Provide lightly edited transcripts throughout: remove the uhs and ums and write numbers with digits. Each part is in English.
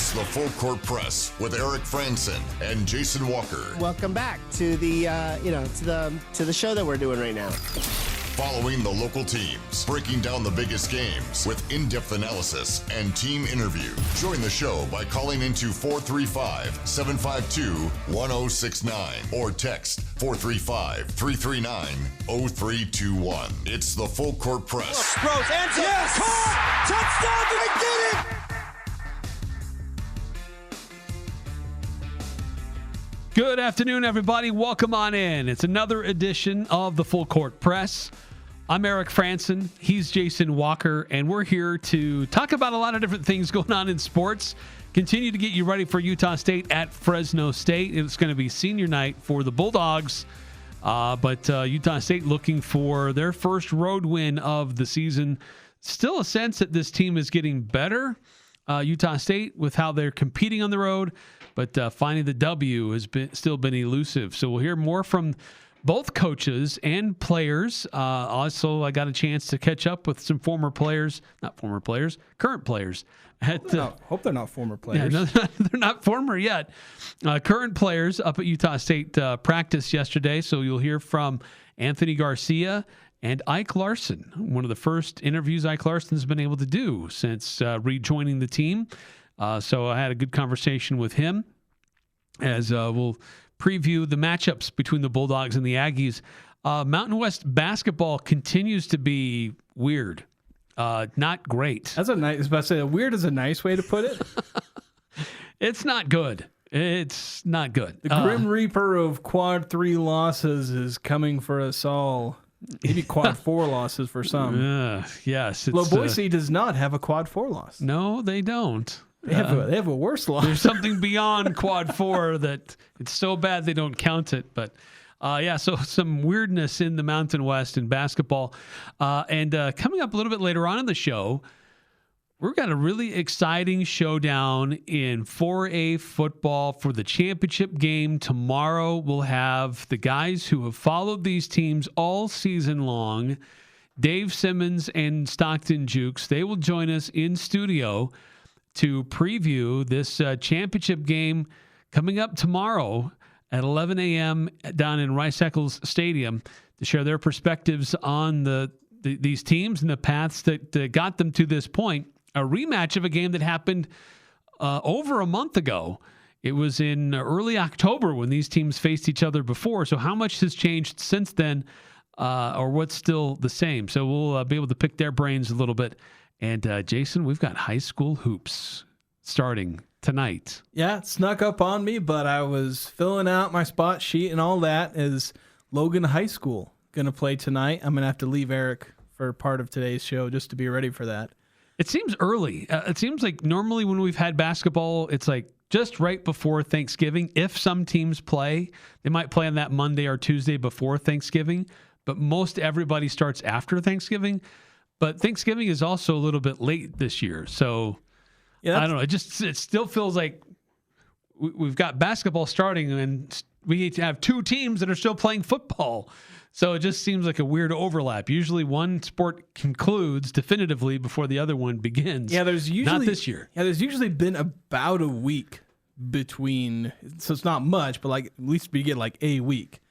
It's the Full Court Press with Eric Frandsen and Jason Walker. Welcome back to the to the show that we're doing right now. Following the local teams, breaking down the biggest games with in-depth analysis and team interview. Join the show by calling into 435-752-1069 or text 435-339-0321. It's the Full Court Press. Throws, ends up, yes! Caught! Touchdown! They did it! Good afternoon, everybody. Welcome on in. It's another edition of the Full Court Press. I'm Eric Frandsen. He's Jason Walker, and we're here to talk about a lot of different things going on in sports. Continue to get you ready for Utah State at Fresno State. It's going to be senior night for the Bulldogs, but Utah State looking for their first road win of the season. Still a sense that this team is getting better, Utah State, with how they're competing on the road. But finding the W has still been elusive. So we'll hear more from both coaches and players. Also, I got a chance to catch up with some current players. Hope they're not former players. Yeah, no, they're not former yet. Current players up at Utah State practice yesterday. So you'll hear from Anthony Garcia and Ike Larsen, one of the first interviews Ike Larsen's been able to do since rejoining the team. So I had a good conversation with him as we'll preview the matchups between the Bulldogs and the Aggies. Mountain West basketball continues to be weird. Not great. That's a nice, about to say, weird is a nice way to put it. It's not good. It's not good. The Grim Reaper of quad 3 losses is coming for us all. Maybe quad 4 losses for some. Yes. Boise does not have a quad 4 loss. No, they don't. They have a worse loss. There's something beyond quad 4 that it's so bad they don't count it. But so some weirdness in the Mountain West in basketball. And coming up a little bit later on in the show, we've got a really exciting showdown in 4A football for the championship game. Tomorrow we'll have the guys who have followed these teams all season long, Dave Simmons and Stockton Jukes. They will join us in studio to preview this championship game coming up tomorrow at 11 a.m. down in Rice-Eccles Stadium to share their perspectives on these teams and the paths that got them to this point. A rematch of a game that happened over a month ago. It was in early October when these teams faced each other before. So how much has changed since then, or what's still the same? So we'll be able to pick their brains a little bit. And Jason, we've got high school hoops starting tonight. Yeah, it snuck up on me, but I was filling out my spot sheet and all that. Is Logan High School going to play tonight? I'm going to have to leave Eric for part of today's show just to be ready for that. It seems early. It seems like normally when we've had basketball, it's like just right before Thanksgiving. If some teams play, they might play on that Monday or Tuesday before Thanksgiving, but most everybody starts after Thanksgiving. But Thanksgiving is also a little bit late this year. So, yeah, I don't know. It still feels like we've got basketball starting and we need to have two teams that are still playing football. So it just seems like a weird overlap. Usually one sport concludes definitively before the other one begins. Yeah, there's usually not this year. Yeah, there's usually been about a week between, so it's not much, but like at least we get like a week.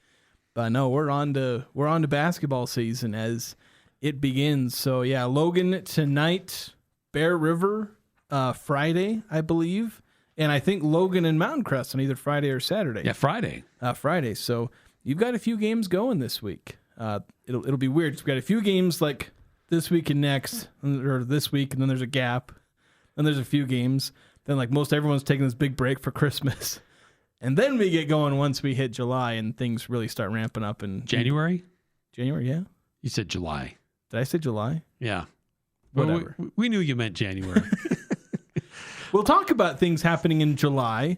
But no, we're on to basketball season as it begins. So yeah, Logan tonight, Bear River Friday, I believe. And I think Logan and Mountain Crest on either Friday or Saturday. Yeah, Friday. Friday. So you've got a few games going this week. It'll be weird. We've got a few games like this week and next, or this week, and then there's a gap. Then there's a few games. Then like most everyone's taking this big break for Christmas. And then we get going once we hit July and things really start ramping up in January? January, yeah. You said July. Did I say July? Yeah. Whatever. Well, we knew you meant January. We'll talk about things happening in July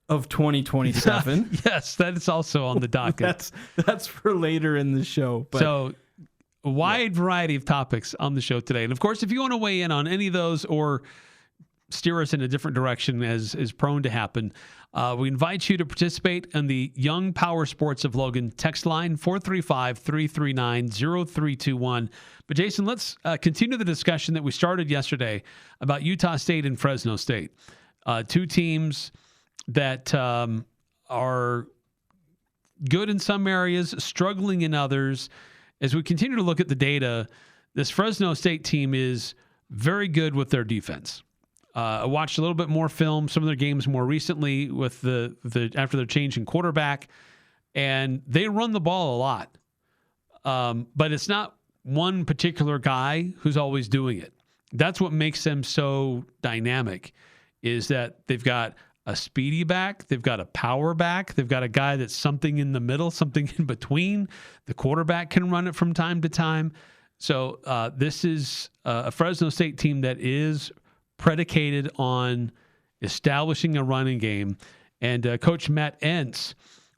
of 2027. Yes, that is also on the docket. That's for later in the show. But so a wide variety of topics on the show today. And of course, if you want to weigh in on any of those or steer us in a different direction, as is prone to happen, we invite you to participate in the Young Power Sports of Logan text line 435-339-0321. But Jason, let's continue the discussion that we started yesterday about Utah State and Fresno State. Two teams that are good in some areas, struggling in others. As we continue to look at the data, this Fresno State team is very good with their defense. I watched a little bit more film, some of their games more recently with the after their change in quarterback, and they run the ball a lot. But it's not one particular guy who's always doing it. That's what makes them so dynamic, is that they've got a speedy back, they've got a power back, they've got a guy that's something in the middle, something in between. The quarterback can run it from time to time. So this is a Fresno State team that is predicated on establishing a running game. And Coach Matt Entz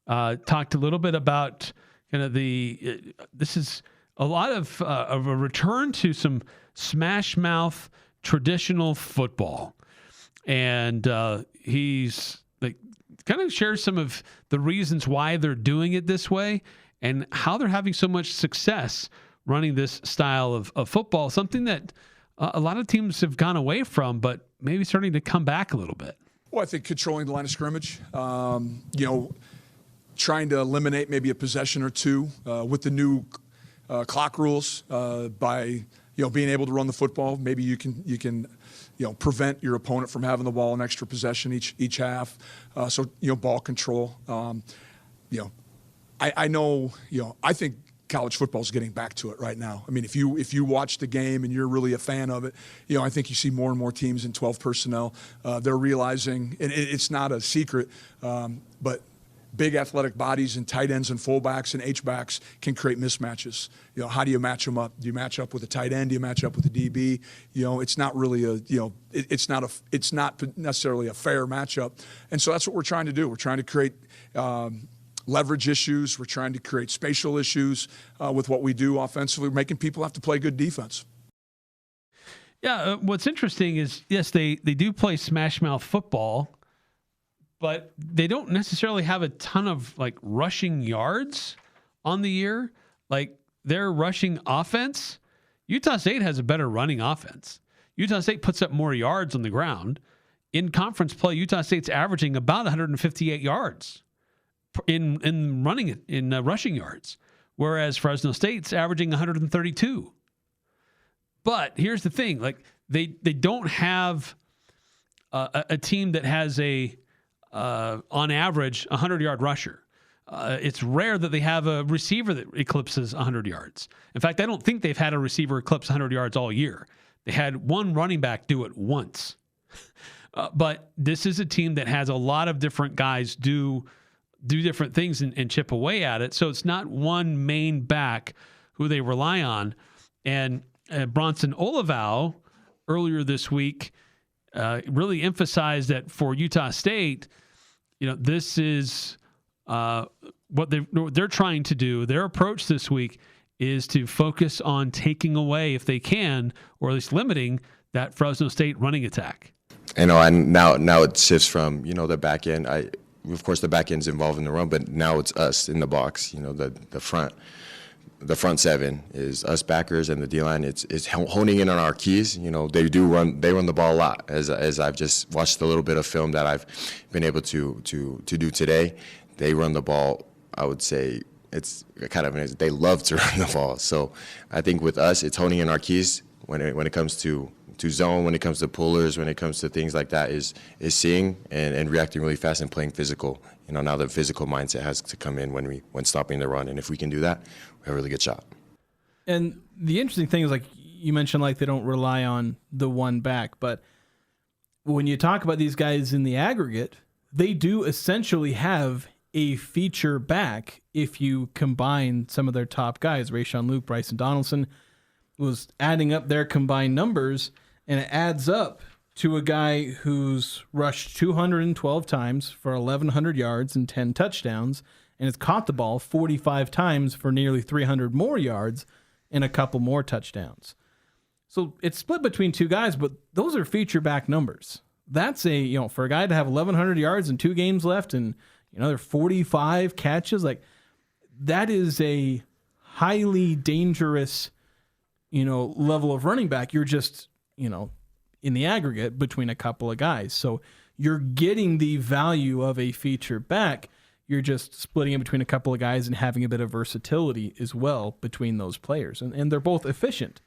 talked a little bit about kind of this is a lot of a return to some smash mouth traditional football. And he's like kind of shares some of the reasons why they're doing it this way and how they're having so much success running this style of football, something that a lot of teams have gone away from, but maybe starting to come back a little bit. Well, I think controlling the line of scrimmage, trying to eliminate maybe a possession or two with the new clock rules by being able to run the football. Maybe you can prevent your opponent from having the ball an extra possession each half. So ball control. I know I think college football is getting back to it right now. I mean, if you watch the game and you're really a fan of it, I think you see more and more teams in 12 personnel. They're realizing, and it's not a secret, but big athletic bodies and tight ends and fullbacks and H-backs can create mismatches. How do you match them up? Do you match up with a tight end? Do you match up with a DB? It's not really it's not necessarily a fair matchup. And so that's what we're trying to do. We're trying to create leverage issues. We're trying to create spatial issues with what we do offensively. We're making people have to play good defense. Yeah, what's interesting is, yes, they do play smash mouth football, but they don't necessarily have a ton of rushing yards on the year. Like their rushing offense, Utah State has a better running offense. Utah State puts up more yards on the ground. In conference play, Utah State's averaging about 158 yards in running it in rushing yards, whereas Fresno State's averaging 132. But here's the thing: they don't have a team that has on average, 100-yard rusher. It's rare that they have a receiver that eclipses 100 yards. In fact, I don't think they've had a receiver eclipse 100 yards all year. They had one running back do it once. But this is a team that has a lot of different guys do different things and chip away at it. So it's not one main back who they rely on. And Bronson Olevao earlier this week really emphasized that for Utah State, this is what they're trying to do. Their approach this week is to focus on taking away, if they can, or at least limiting that Fresno State running attack. And now it shifts from the back end. Of course, the back end's involved in the run, but now it's us in the box. The front seven is us backers, and the D-line it's honing in on our keys. They run the ball a lot. As I've just watched a little bit of film that I've been able to do today, they run the ball. I would say it's kind of they love to run the ball. So I think with us, it's honing in our keys when it comes to zone, when it comes to pullers, when it comes to things like that, is seeing and reacting really fast and playing physical. Now the physical mindset has to come in when stopping the run, and if we can do that, we have a really good shot. And the interesting thing is, you mentioned, they don't rely on the one back, but when you talk about these guys in the aggregate, they do essentially have a feature back if you combine some of their top guys. Rayshawn Luke, Bryson Donaldson was adding up their combined numbers, and it adds up to a guy who's rushed 212 times for 1,100 yards and 10 touchdowns, and has caught the ball 45 times for nearly 300 more yards and a couple more touchdowns. So it's split between two guys, but those are feature back numbers. That's for a guy to have 1,100 yards and 2 games left and another 45 catches, that is a highly dangerous, level of running back. You're just, in the aggregate between a couple of guys. So you're getting the value of a feature back. You're just splitting it between a couple of guys and having a bit of versatility as well between those players. And they're both efficient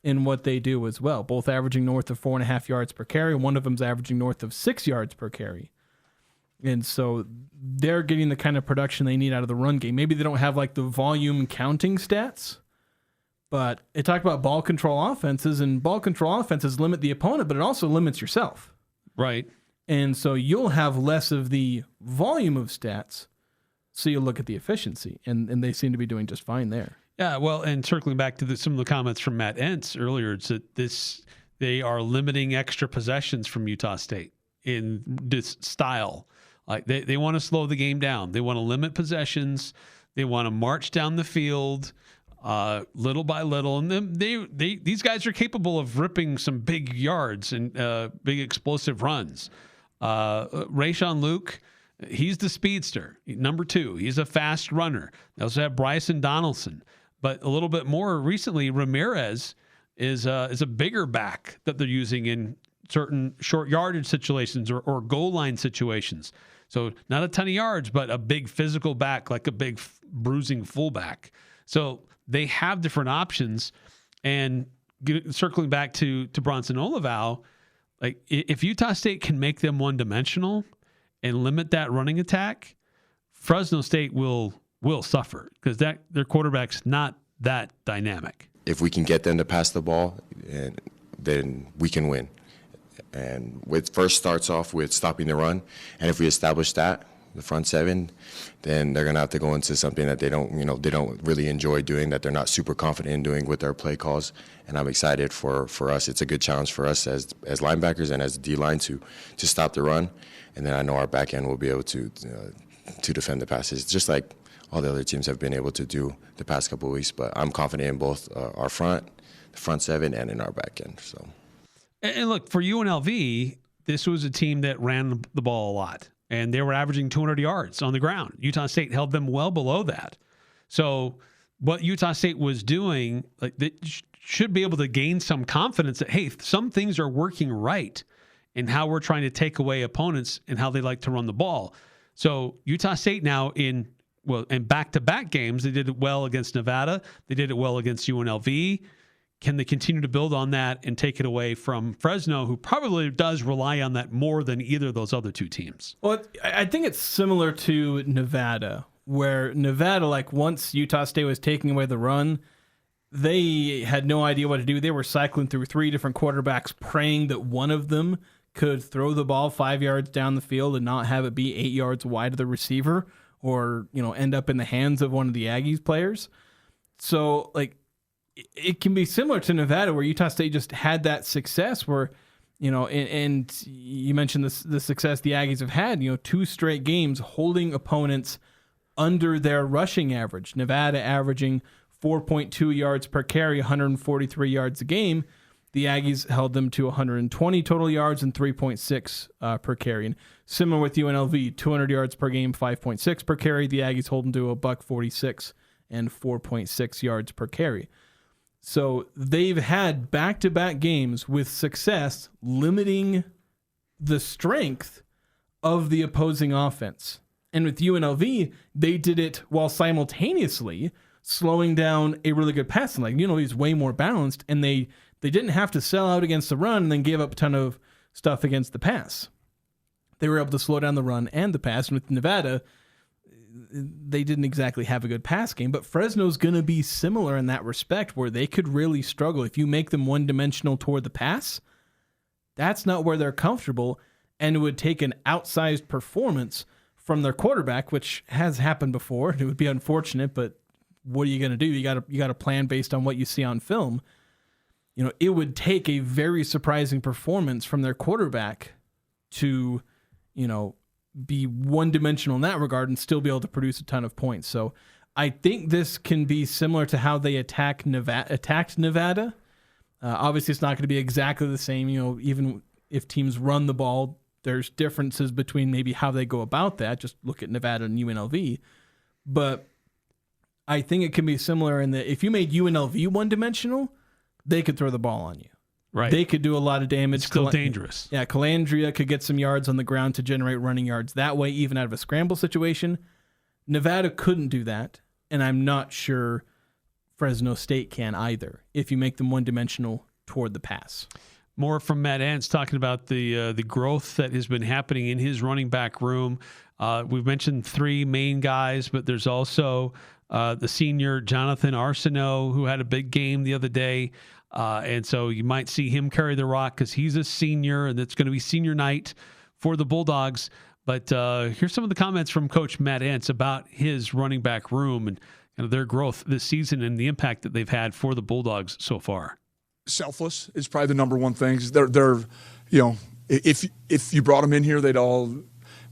in what they do as well, both averaging north of 4.5 yards per carry. One of them's averaging north of 6 yards per carry. And so they're getting the kind of production they need out of the run game. Maybe they don't have like the volume counting stats, but it talked about ball control offenses, and ball control offenses limit the opponent, but it also limits yourself. Right. And so you'll have less of the volume of stats, so you'll look at the efficiency, and they seem to be doing just fine there. Yeah, well, and circling back to some of the comments from Matt Entz earlier, it's that they are limiting extra possessions from Utah State in this style. Like they want to slow the game down. They want to limit possessions. They want to march down the field little by little. And then these guys are capable of ripping some big yards and big explosive runs. Rayshawn Luke, he's the speedster, number 2. He's a fast runner. They also have Bryson Donaldson. But a little bit more recently, Ramirez is a bigger back that they're using in certain short yardage situations or goal line situations. So not a ton of yards, but a big physical back, like a big bruising fullback. So they have different options. And circling back to Bronson Olevao, like if Utah State can make them one-dimensional and limit that running attack, Fresno State will suffer because their quarterback's not that dynamic. If we can get them to pass the ball, then we can win. And first starts off with stopping the run, and if we establish that, the front seven, then they're gonna have to go into something that they don't really enjoy doing, that they're not super confident in doing with their play calls. And I'm excited for us. It's a good challenge for us as linebackers and as D-line to stop the run, and then I know our back end will be able to defend the passes, just like all the other teams have been able to do the past couple of weeks. But I'm confident in both our the front seven, and in our back end. So. And look, for UNLV, this was a team that ran the ball a lot, and they were averaging 200 yards on the ground. Utah State held them well below that. So what Utah State was doing, like, they should be able to gain some confidence that, hey, some things are working right in how we're trying to take away opponents and how they like to run the ball. So Utah State now in back-to-back games, they did it well against Nevada. They did it well against UNLV. Can they continue to build on that and take it away from Fresno, who probably does rely on that more than either of those other two teams? Well, I think it's similar to Nevada, where Nevada, like once Utah State was taking away the run, they had no idea what to do. They were cycling through 3 different quarterbacks, praying that one of them could throw the ball 5 yards down the field and not have it be 8 yards wide of the receiver, or end up in the hands of one of the Aggies players. So, like, it can be similar to Nevada, where Utah State just had that success where, and you mentioned the success the Aggies have had, 2 straight games holding opponents under their rushing average. Nevada averaging 4.2 yards per carry, 143 yards a game. The Aggies held them to 120 total yards and 3.6 per carry. And similar with UNLV, 200 yards per game, 5.6 per carry. The Aggies hold them to $146 and 4.6 yards per carry. So they've had back-to-back games with success limiting the strength of the opposing offense. And with UNLV, they did it while simultaneously slowing down a really good passing. Like, UNLV's way more balanced, and they didn't have to sell out against the run and then give up a ton of stuff against the pass. They were able to slow down the run and the pass. And with Nevada, they didn't exactly have a good pass game, but Fresno's going to be similar in that respect, where they could really struggle. If you make them one-dimensional toward the pass, that's not where they're comfortable, and it would take an outsized performance from their quarterback, which has happened before. It would be unfortunate, but what are you going to do? You got to plan based on what you see on film. It would take a very surprising performance from their quarterback to, be one-dimensional in that regard and still be able to produce a ton of points. So I think this can be similar to how they attacked Nevada. Obviously, it's not going to be exactly the same. Even if teams run the ball, there's differences between maybe how they go about that. Just look at Nevada and UNLV. But I think it can be similar in that if you made UNLV one-dimensional, they could throw the ball on you. Right. They could do a lot of damage. It's still dangerous. Yeah, Calandria could get some yards on the ground to generate running yards that way, even out of a scramble situation. Nevada couldn't do that, and I'm not sure Fresno State can either if you make them one-dimensional toward the pass. More from Matt Entz talking about the growth that has been happening in his running back room. We've mentioned 3 main guys, but there's also the senior Jonathan Arsenault, who had a big game the other day. And so you might see him carry the rock because he's a senior, and it's going to be senior night for the Bulldogs. But here's some of the comments from Coach Matt Entz about his running back room and kind of their growth this season and the impact that they've had for the Bulldogs so far. Selfless is probably the number one thing. They're if you brought them in here, they'd all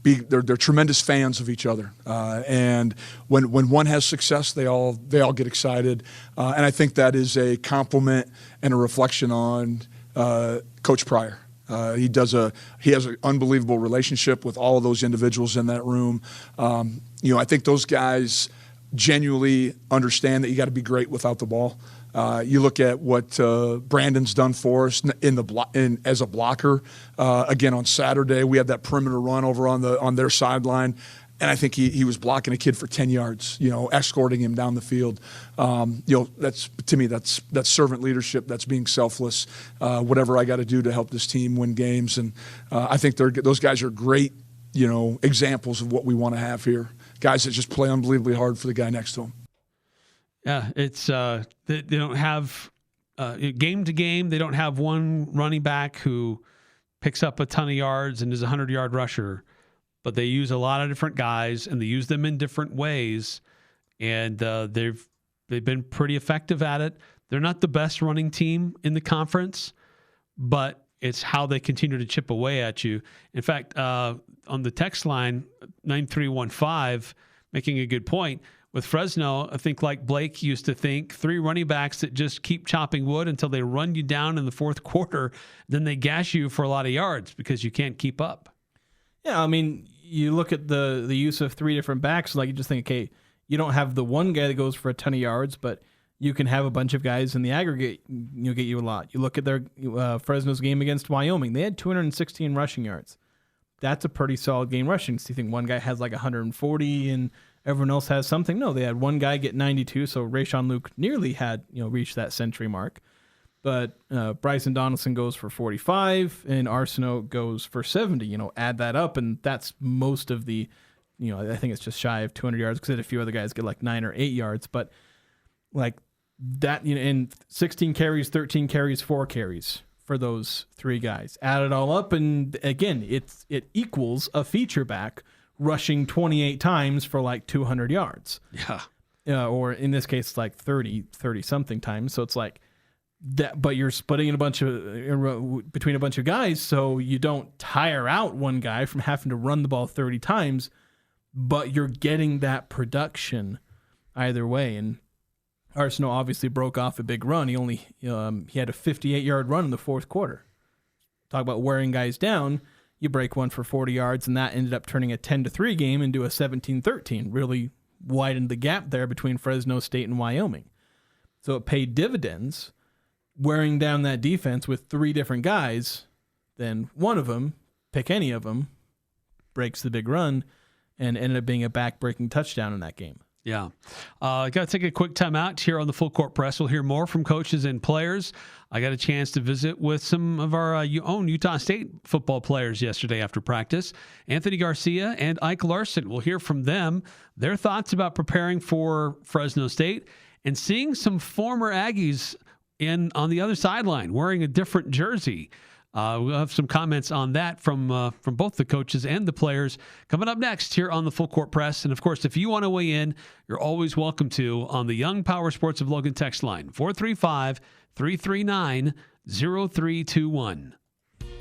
be they're tremendous fans of each other. And when one has success, they all get excited. And I think that is a compliment and a reflection on Coach Pryor. He has an unbelievable relationship with all of those individuals in that room. I think those guys genuinely understand that you got to be great without the ball. You look at what Brandon's done for us as a blocker. Again, on Saturday, we had that perimeter run over on their sideline, and I think he was blocking a kid for 10 yards, escorting him down the field. That's to me, that's servant leadership. That's being selfless. Whatever I got to do to help this team win games, and I think those guys are great, examples of what we want to have here. Guys that just play unbelievably hard for the guy next to them. Yeah, it's they don't have game to game. They don't have one running back who picks up a ton of yards and is a 100-yard rusher, but they use a lot of different guys and they use them in different ways, and they've been pretty effective at it. They're not the best running team in the conference, but it's how they continue to chip away at you. In fact, on the text line 9315, making a good point. With Fresno, I think like Blake used to think, 3 running backs that just keep chopping wood until they run you down in the fourth quarter. Then they gash you for a lot of yards because you can't keep up. Yeah, I mean, you look at the use of 3 different backs, like you just think, okay, you don't have the one guy that goes for a ton of yards, but you can have a bunch of guys in the aggregate, get you a lot. You look at their Fresno's game against Wyoming. They had 216 rushing yards. That's a pretty solid game rushing. So you think one guy has like 140 and everyone else has something? No, they had one guy get 92, so Rayshon Luke nearly had reached that century mark. But Bryson Donaldson goes for 45, and Arsenault goes for 70. Add that up, and that's most of the, I think it's just shy of 200 yards because a few other guys get like 9 or 8 yards. But like that, in 16 carries, 13 carries, 4 carries for those 3 guys. Add it all up, and again, it equals a feature back rushing 28 times for like 200 yards. Yeah. Or in this case, it's like 30 something times. So it's like that, but you're splitting in between a bunch of guys. So you don't tire out one guy from having to run the ball 30 times, but you're getting that production either way. And Arsenault obviously broke off a big run. He only, he had a 58-yard run in the fourth quarter. Talk about wearing guys down. You break one for 40 yards, and that ended up turning a 10-3 game into a 17-13. Really widened the gap there between Fresno State and Wyoming. So it paid dividends, wearing down that defense with 3 different guys. Then one of them, pick any of them, breaks the big run and ended up being a back-breaking touchdown in that game. Yeah. Got to take a quick time out here on the Full Court Press. We'll hear more from coaches and players. I got a chance to visit with some of our own Utah State football players yesterday after practice. Anthony Garcia and Ike Larsen. We'll hear from them, their thoughts about preparing for Fresno State and seeing some former Aggies on the other sideline wearing a different jersey. We'll have some comments on that from both the coaches and the players coming up next here on the Full Court Press. And, of course, if you want to weigh in, you're always welcome to on the Young Power Sports of Logan text line, 435-339-0321.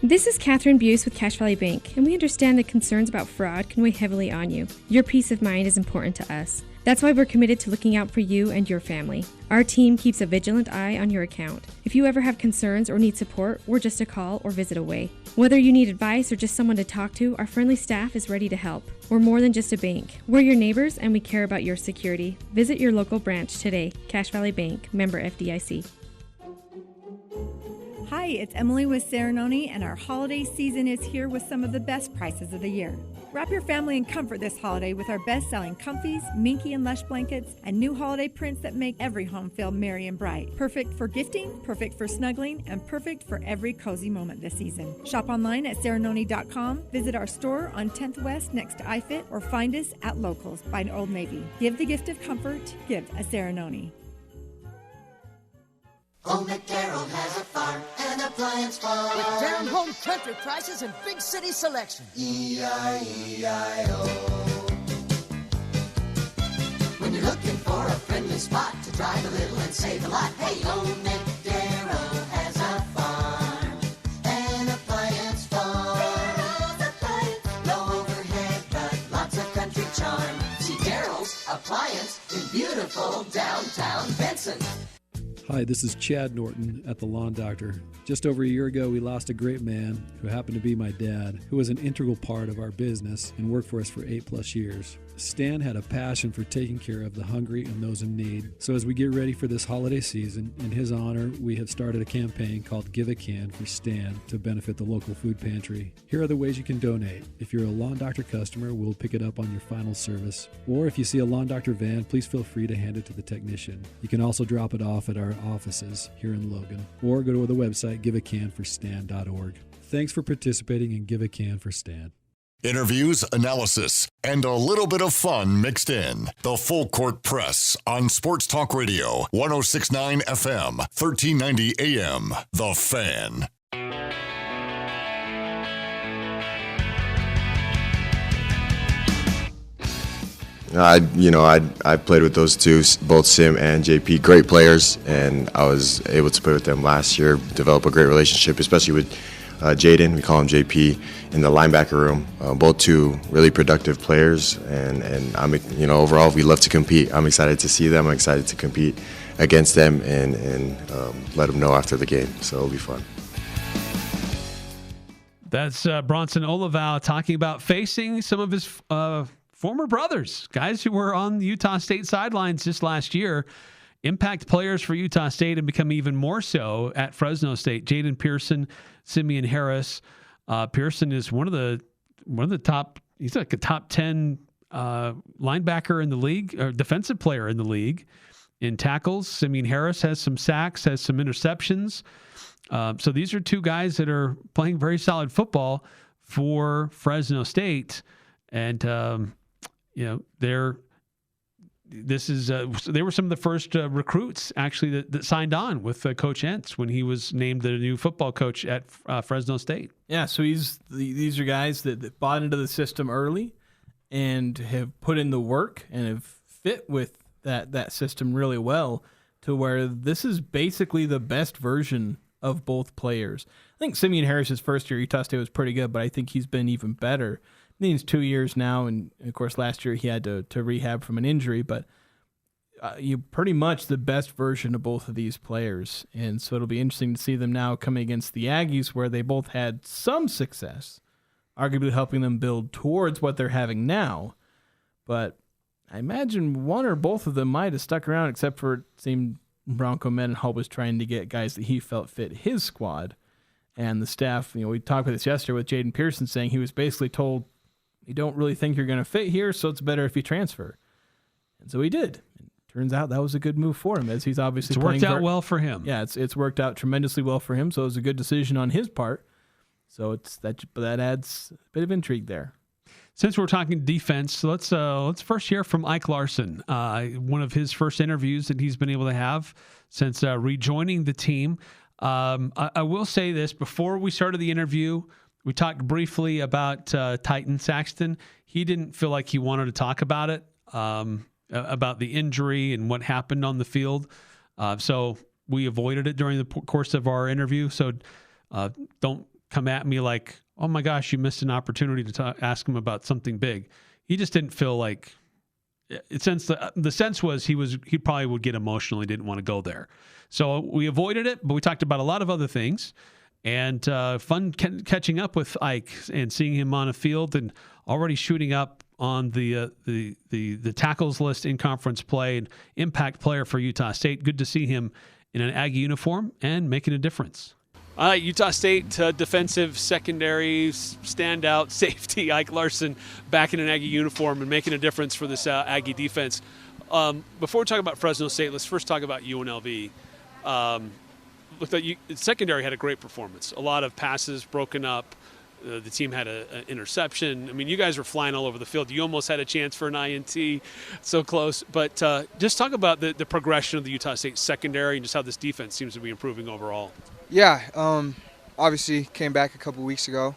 This is Catherine Buse with Cache Valley Bank, and we understand that concerns about fraud can weigh heavily on you. Your peace of mind is important to us. That's why we're committed to looking out for you and your family. Our team keeps a vigilant eye on your account. If you ever have concerns or need support, we're just a call or visit away. Whether you need advice or just someone to talk to, our friendly staff is ready to help. We're more than just a bank. We're your neighbors, and we care about your security. Visit your local branch today. Cache Valley Bank, member FDIC. Hi, it's Emily with Serenoni, and our holiday season is here with some of the best prices of the year. Wrap your family in comfort this holiday with our best-selling comfies, minky and lush blankets, and new holiday prints that make every home feel merry and bright. Perfect for gifting, perfect for snuggling, and perfect for every cozy moment this season. Shop online at Serenoni.com, visit our store on 10th West next to iFit, or find us at Locals by Old Navy. Give the gift of comfort, give a Serenoni. Old McDarrell has a farm, an appliance farm. With down-home country prices and big city selection. E-I-E-I-O. When you're looking for a friendly spot to drive a little and save a lot, hey, Old McDarrell has a farm, an appliance farm. Darrell's Appliance. Low overhead, but lots of country charm. See Darrell's Appliance in beautiful downtown Benson. Hi, this is Chad Norton at The Lawn Doctor. Just over a year ago, we lost a great man who happened to be my dad, who was an integral part of our business and worked for us for 8+ years. Stan had a passion for taking care of the hungry and those in need. So as we get ready for this holiday season, in his honor, we have started a campaign called Give a Can for Stan to benefit the local food pantry. Here are the ways you can donate. If you're a Lawn Doctor customer, we'll pick it up on your final service. Or if you see a Lawn Doctor van, please feel free to hand it to the technician. You can also drop it off at our offices here in Logan. Or go to the website giveacanforstan.org. Thanks for participating in Give a Can for Stan. Interviews, analysis, and a little bit of fun mixed in. The Full Court Press on Sports Talk Radio, 106.9 FM, 1390 AM. The Fan. I played with those two, both Sim and JP, great players, and I was able to play with them last year, develop a great relationship, especially with Jaden, we call him JP, in the linebacker room. Both two really productive players, and I'm, overall we love to compete. I'm excited to see them. I'm excited to compete against them and let them know after the game. So it'll be fun. That's Bronson Olevao talking about facing some of his former brothers, guys who were on the Utah State sidelines just last year. Impact players for Utah State and become even more so at Fresno State. Jaden Pearson, Simeon Harris. Pearson is one of the top. He's like a top 10 linebacker in the league, or defensive player in the league in tackles. Simeon Harris has some sacks, has some interceptions. So these are two guys that are playing very solid football for Fresno State, and they were some of the first recruits actually that signed on with Coach Entz when he was named the new football coach at Fresno State. Yeah, so these are guys that bought into the system early and have put in the work and have fit with that system really well, to where this is basically the best version of both players. I think Simeon Harris's first year at Utah State was pretty good, but I think he's been even better. I think he's 2 years now, and of course last year he had to rehab from an injury, but you pretty much the best version of both of these players. And so it'll be interesting to see them now coming against the Aggies, where they both had some success, arguably helping them build towards what they're having now. But I imagine one or both of them might have stuck around, except for it seemed Bronco Mendenhall was trying to get guys that he felt fit his squad. And the staff, we talked about this yesterday with Jaden Pearson saying he was basically told, "You don't really think you're going to fit here, so it's better if you transfer." And so he did. And turns out that was a good move for him, as he's obviously worked out well for him. Yeah, it's worked out tremendously well for him, so it was a good decision on his part. So that adds a bit of intrigue there. Since we're talking defense, let's first hear from Ike Larsen. One of his first interviews that he's been able to have since rejoining the team. I will say this, before we started the interview, we talked briefly about Titan Saxton. He didn't feel like he wanted to talk about it, about the injury and what happened on the field. So we avoided it during the course of our interview. So don't come at me like, "Oh my gosh, you missed an opportunity to ask him about something big." He just didn't feel like the sense was he probably would get emotional. He didn't want to go there. So we avoided it, but we talked about a lot of other things. And fun catching up with Ike and seeing him on a field and already shooting up on the tackles list in conference play, and impact player for Utah State. Good to see him in an Aggie uniform and making a difference. Utah State defensive secondary standout safety Ike Larsen back in an Aggie uniform and making a difference for this Aggie defense. Before we talk about Fresno State, let's first talk about UNLV. Secondary had a great performance. A lot of passes broken up. The team had an interception. I mean, you guys were flying all over the field. You almost had a chance for an INT, so close. But just talk about the progression of the Utah State secondary and just how this defense seems to be improving overall. Yeah, obviously came back a couple weeks ago.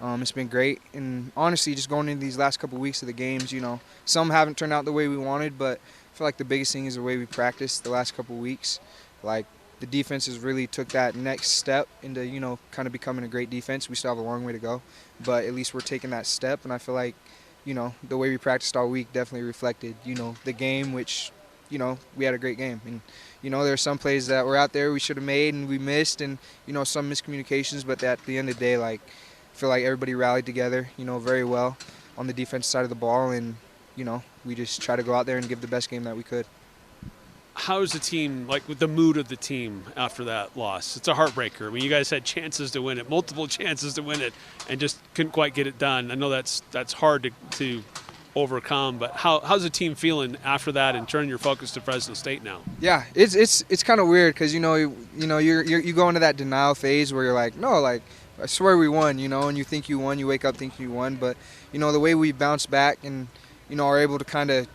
It's been great. And honestly, just going into these last couple weeks of the games, some haven't turned out the way we wanted, but I feel like the biggest thing is the way we practiced the last couple weeks. Like, the defense has really took that next step into, kind of becoming a great defense. We still have a long way to go, but at least we're taking that step. And I feel like, the way we practiced all week definitely reflected, the game, which, we had a great game. And, there are some plays that were out there we should have made and we missed and, some miscommunications. But at the end of the day, I feel like everybody rallied together, very well on the defensive side of the ball. And, we just try to go out there and give the best game that we could. How's the team, with the mood of the team after that loss? It's a heartbreaker. I mean, you guys had chances to win it, multiple chances to win it, and just couldn't quite get it done. I know that's hard to overcome, but how's the team feeling after that and turning your focus to Fresno State now? Yeah, it's kind of weird because you go into that denial phase where you're like, no, I swear we won, and you think you won, you wake up thinking you won, but the way we bounce back and are able to kind of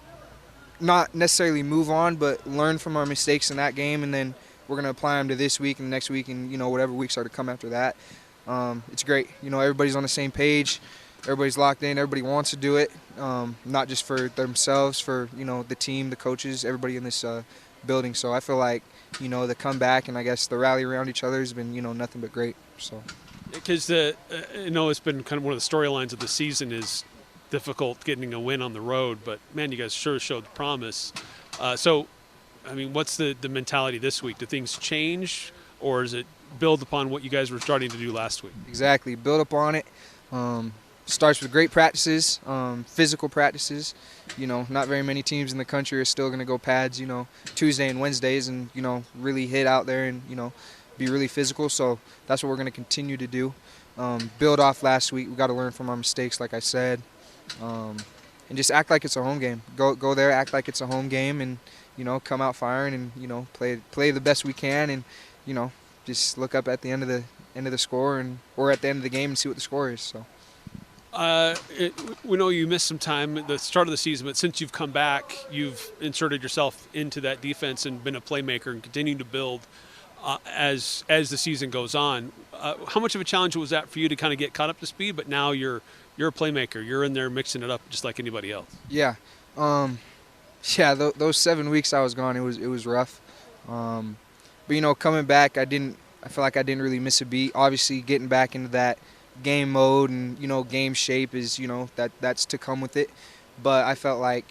not necessarily move on, but learn from our mistakes in that game, and then we're going to apply them to this week and next week and, whatever weeks are to come after that. It's great. Everybody's on the same page. Everybody's locked in. Everybody wants to do it, not just for themselves, for, the team, the coaches, everybody in this building. So I feel like, the comeback and I guess the rally around each other has been, nothing but great. So, because it's been kind of one of the storylines of the season is difficult getting a win on the road, but man, you guys sure showed promise. So, I mean, what's the mentality this week? Do things change, or is it build upon what you guys were starting to do last week? Exactly, build upon it. Starts with great practices, physical practices. Not very many teams in the country are still going to go pads, Tuesday and Wednesdays, and really hit out there and be really physical. So that's what we're going to continue to do. Build off last week. We got to learn from our mistakes, like I said. And just act like it's a home game. Go there, act like it's a home game, and come out firing, and play the best we can, and just look up at the end of the score or at the end of the game and see what the score is. So. We know you missed some time at the start of the season, but since you've come back, you've inserted yourself into that defense and been a playmaker and continuing to build as the season goes on. How much of a challenge was that for you to kind of get caught up to speed? But now you're a playmaker. You're in there mixing it up just like anybody else. Yeah. Those 7 weeks I was gone, it was rough. But coming back, I feel like I didn't really miss a beat. Obviously, getting back into that game mode and game shape is that's to come with it. But I felt like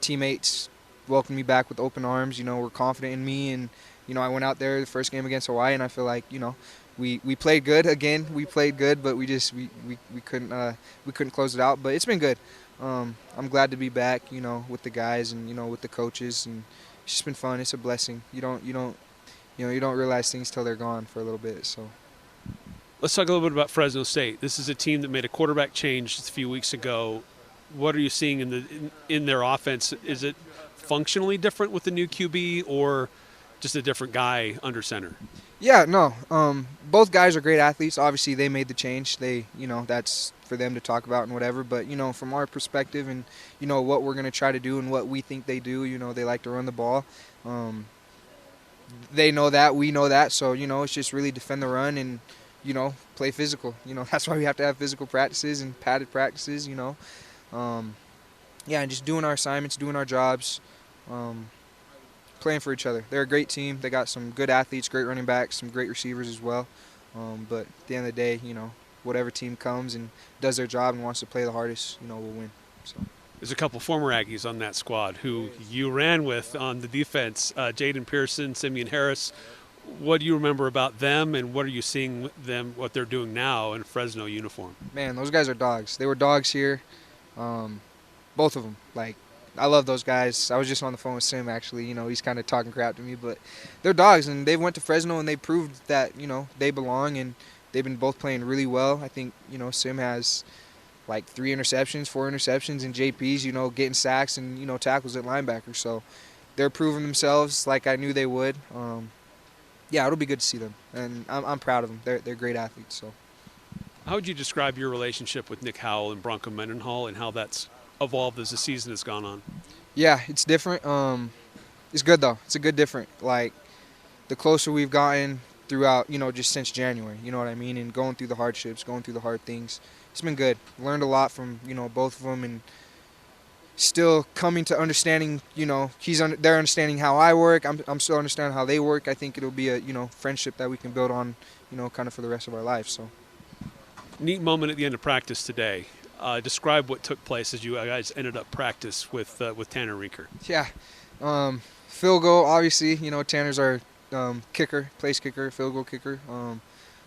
teammates welcomed me back with open arms. Were confident in me, and I went out there the first game against Hawaii, and I feel like we played good again. We played good, but we couldn't close it out. But it's been good. I'm glad to be back, with the guys and with the coaches, and it's just been fun. It's a blessing. You don't realize things till they're gone for a little bit. So. Let's talk a little bit about Fresno State. This is a team that made a quarterback change a few weeks ago. What are you seeing in their offense? Is it functionally different with the new QB, or just a different guy under center? Yeah, no. Both guys are great athletes. Obviously, they made the change. They, that's for them to talk about and whatever. But, from our perspective and, what we're going to try to do and what we think they do, they like to run the ball. They know that. We know that. So, it's just really defend the run and, play physical. That's why we have to have physical practices and padded practices, and just doing our assignments, doing our jobs, playing for each other. They're a great team. They got some good athletes, great running backs, some great receivers as well. But at the end of the day, whatever team comes and does their job and wants to play the hardest, will win. So. There's a couple former Aggies on that squad who you ran with on the defense, Jaden Pearson, Simeon Harris. What do you remember about them, and what are you seeing with them, what they're doing now in Fresno uniform? Man, those guys are dogs. They were dogs here, both of them. I love those guys. I was just on the phone with Sim, actually. You know, he's kind of talking crap to me, but they're dogs, and they went to Fresno, and they proved that, you know, they belong, and they've been both playing really well. I think, you know, Sim has like 4 interceptions, and JP's, you know, getting sacks and, you know, tackles at linebacker. So they're proving themselves like I knew they would. Yeah, it'll be good to see them, and I'm proud of them. They're great athletes. So, how would you describe your relationship with Nick Howell and Bronco Mendenhall, and how that's evolved as the season has gone on? Yeah, it's different. It's good though. It's a good different. Like, the closer we've gotten throughout, you know, just since January. You know what I mean? And going through the hardships, going through the hard things. It's been good. Learned a lot from, you know, both of them, and still coming to understanding, you know, they're understanding how I work. I'm still understanding how they work. I think it'll be a, you know, friendship that we can build on, you know, kind of for the rest of our life. So, neat moment at the end of practice today. Describe what took place as you guys ended up practice with Tanner Rinker. Yeah, field goal. Obviously, you know, Tanner's our kicker, place kicker, field goal kicker.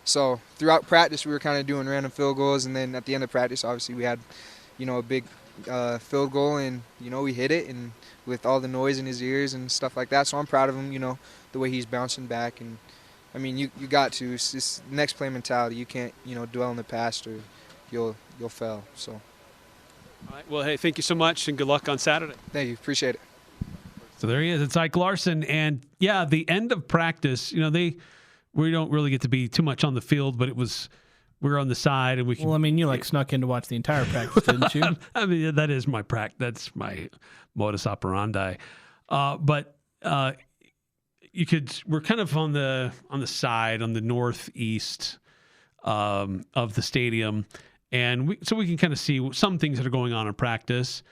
So throughout practice, we were kind of doing random field goals, and then at the end of practice, obviously, we had, you know, a big field goal, and, you know, we hit it, and with all the noise in his ears and stuff like that. So I'm proud of him, you know, the way he's bouncing back. And I mean, you got to. It's just next play mentality. You can't, you know, dwell in the past, or you'll fail. So. All right. Well, hey, thank you so much, and good luck on Saturday. Thank you. Appreciate it. So there he is. It's Ike Larsen, and yeah, the end of practice. You know, we don't really get to be too much on the field, but we were on the side, and we can. Well, I mean, you like snuck in to watch the entire practice, didn't you? I mean, that is my practice. That's my modus operandi. But we're kind of on the side, on the northeast of the stadium, and so we can kind of see some things that are going on in practice.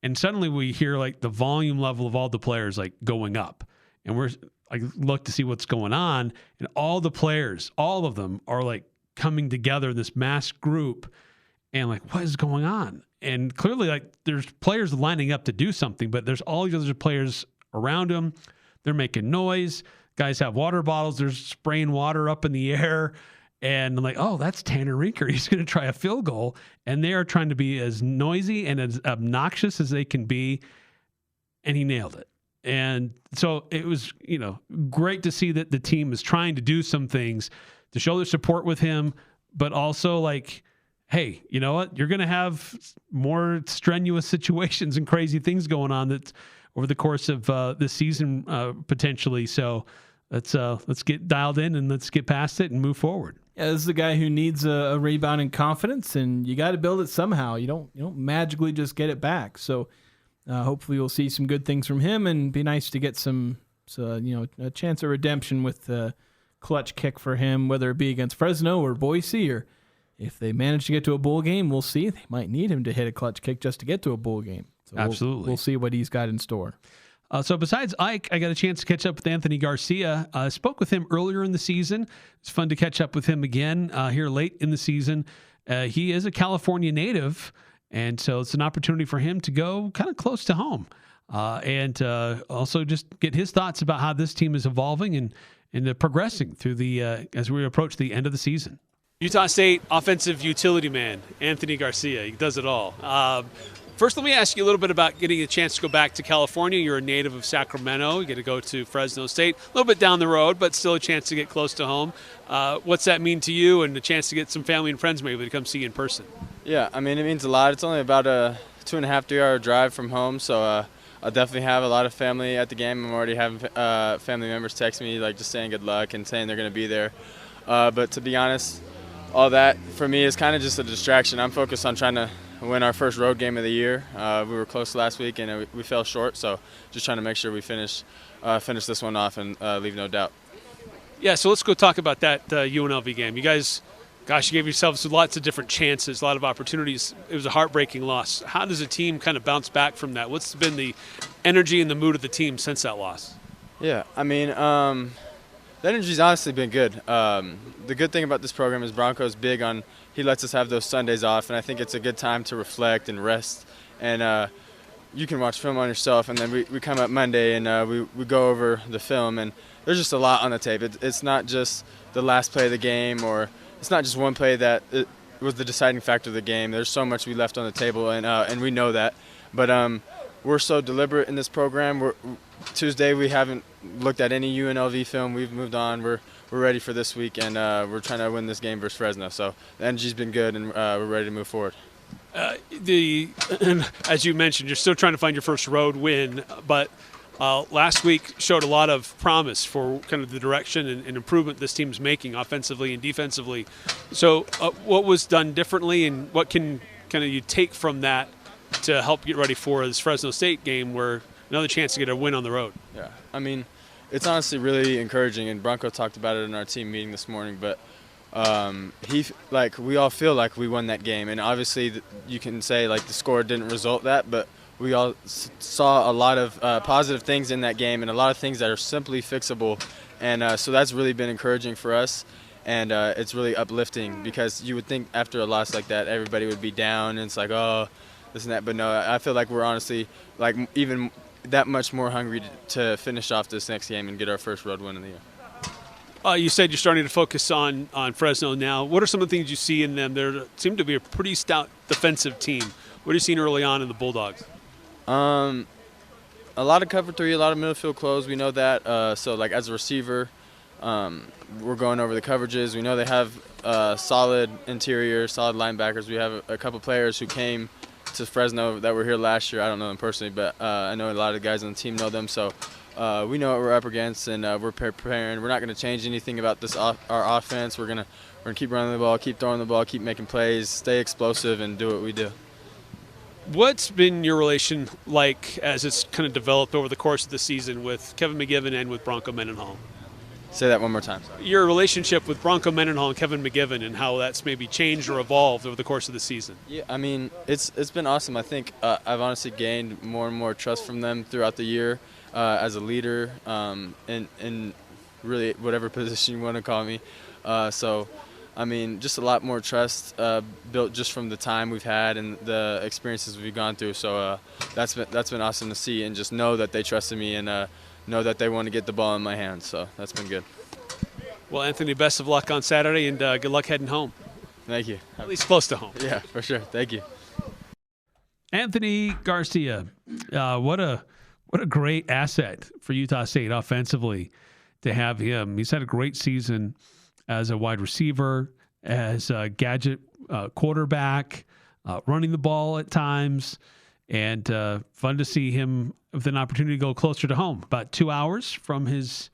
And suddenly we hear like the volume level of all the players like going up, and I look to see what's going on, and all the players, all of them are like coming together in this mass group, and like, what is going on? And clearly, like, there's players lining up to do something, but there's all these other players around them. They're making noise. Guys have water bottles. They're spraying water up in the air. And I'm like, oh, that's Tanner Rinker. He's going to try a field goal. And they are trying to be as noisy and as obnoxious as they can be. And he nailed it. And so it was, you know, great to see that the team is trying to do some things to show their support with him, but also like, hey, you know what? You're going to have more strenuous situations and crazy things going on that over the course of this season potentially. So let's get dialed in and let's get past it and move forward. Yeah, this is a guy who needs a rebound and confidence, and you got to build it somehow. You don't magically just get it back. So hopefully we'll see some good things from him, and be nice to get a chance of redemption with the clutch kick for him, whether it be against Fresno or Boise, or if they manage to get to a bowl game, we'll see. They might need him to hit a clutch kick just to get to a bowl game. So absolutely. We'll see what he's got in store. So besides Ike, I got a chance to catch up with Anthony Garcia. I spoke with him earlier in the season. It's fun to catch up with him again here late in the season. He is a California native, and so it's an opportunity for him to go kind of close to home and also just get his thoughts about how this team is evolving and progressing through as we approach the end of the season. Utah State offensive utility man, Anthony Garcia. He does it all. First, let me ask you a little bit about getting a chance to go back to California. You're a native of Sacramento. You get to go to Fresno State, a little bit down the road, but still a chance to get close to home. What's that mean to you, and a chance to get some family and friends maybe to come see you in person? Yeah, I mean, it means a lot. It's only about a 2.5 to 3 hour drive from home, so I'll definitely have a lot of family at the game. I'm already having family members text me, like, just saying good luck and saying they're going to be there. But to be honest, all that for me is kind of just a distraction. I'm focused on trying to win our first road game of the year. We were close last week and we fell short, so just trying to make sure we finish this one off and leave no doubt. Yeah, so let's go talk about that UNLV game. You guys, gosh, you gave yourselves lots of different chances, a lot of opportunities. It was a heartbreaking loss. How does a team kind of bounce back from that? What's been the energy and the mood of the team since that loss? Yeah, I mean, the energy's honestly been good. The good thing about this program is Bronco's big on, he lets us have those Sundays off, and I think it's a good time to reflect and rest. And you can watch film on yourself, and then we come up Monday and we go over the film, and there's just a lot on the tape. It's not just the last play of the game, or it's not just one play that was the deciding factor of the game. There's so much we left on the table, and we know that. But we're so deliberate in this program. Tuesday we haven't looked at any UNLV film. We've moved on. We're ready for this week, and we're trying to win this game versus Fresno. So the energy's been good, and we're ready to move forward. As you mentioned, you're still trying to find your first road win, but last week showed a lot of promise for kind of the direction and improvement this team's making offensively and defensively. So what was done differently, and what can kind of you take from that to help get ready for this Fresno State game, where another chance to get a win on the road? Yeah, I mean, it's honestly really encouraging, and Bronco talked about it in our team meeting this morning, but we all feel like we won that game, and obviously you can say like the score didn't result that, but we all saw a lot of positive things in that game and a lot of things that are simply fixable, and so that's really been encouraging for us, and it's really uplifting, because you would think after a loss like that everybody would be down and it's like, oh, this and that, but no, I feel like we're honestly like even that much more hungry to finish off this next game and get our first road win of the year. You said you're starting to focus on Fresno now. What are some of the things you see in them? They seem to be a pretty stout defensive team. What have you seen early on in the Bulldogs? A lot of cover 3, a lot of middle field close. We know that. So, like, as a receiver, we're going over the coverages. We know they have solid interior, solid linebackers. We have a couple players who came to Fresno that were here last year. I don't know them personally, but I know a lot of the guys on the team know them. So we know what we're up against, and we're preparing. We're not going to change anything about this our offense. We're gonna keep running the ball, keep throwing the ball, keep making plays, stay explosive, and do what we do. What's been your relation like as it's kind of developed over the course of the season with Kevin McGivern and with Bronco Mendenhall? Say that one more time. Sorry. Your relationship with Bronco Mendenhall and Kevin McGivern, and how that's maybe changed or evolved over the course of the season. Yeah, I mean, it's been awesome. I think I've honestly gained more and more trust from them throughout the year as a leader, in really whatever position you want to call me. So, I mean, just a lot more trust built just from the time we've had and the experiences we've gone through. So that's been awesome to see, and just know that they trusted me, and know that they want to get the ball in my hands. So that's been good. Well, Anthony, best of luck on Saturday, and good luck heading home. Thank you. At least close to home. Yeah, for sure. Thank you. Anthony Garcia, what a great asset for Utah State offensively to have him. He's had a great season as a wide receiver, as a gadget quarterback, running the ball at times, and fun to see him with an opportunity to go closer to home. About 2 hours from his